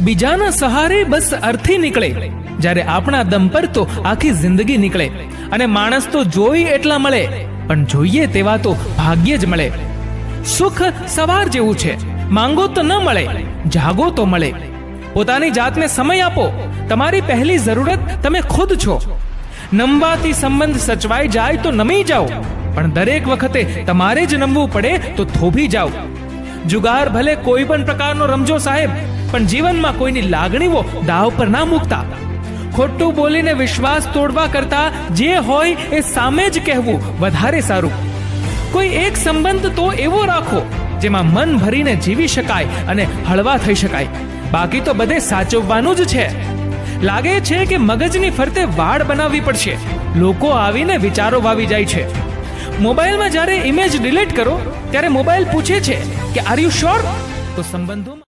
બીજાના સહારે બસ અર્થી નીકળે, જ્યારે આપણા દમ પર તો આખી જિંદગી નીકળે. અને માણસ તો જોઈ એટલા મળે, પણ જોઈએ તેવા તો ભાગ્ય જ મળે. સુખ સવાર જેવું છે, માંગો તો ન મળે, જાગો તો મળે. પોતાની જાતને સમય આપો, તમારી પહેલી જરૂરત તમે ખુદ છો. નમવાથી સંબંધ સચવાઈ જાય તો નમી જાઓ, પણ દરેક વખતે તમારે જ નમવું પડે તો થોભી જાઓ. જુગાર ભલે કોઈ પણ પ્રકારનો રમજો સાહેબ, પણ જીવનમાં કોઈની લાગણીઓ દાવ પર ના મૂકતા. ખોટું બોલીને વિશ્વાસ તોડવા કરતા જે હોય એ સામે જ કહેવું વધારે સારું. કોઈ એક સંબંધ તો એવો રાખો જેમાં મન ભરીને જીવી શકાય અને હળવા થઈ શકાય. બાકી તો બધે સાચવવાનું જ છે. લાગે છે કે મગજની ફરતે વાડ બનાવવી પડશે. લોકો આવીને વિચારો વાવી જાય છે. મોબાઈલમાં જ્યારે ઇમેજ ડિલીટ કરો ત્યારે મોબાઈલ પૂછે છે કે આર યુ શ્યોર? તો સંબંધોમાં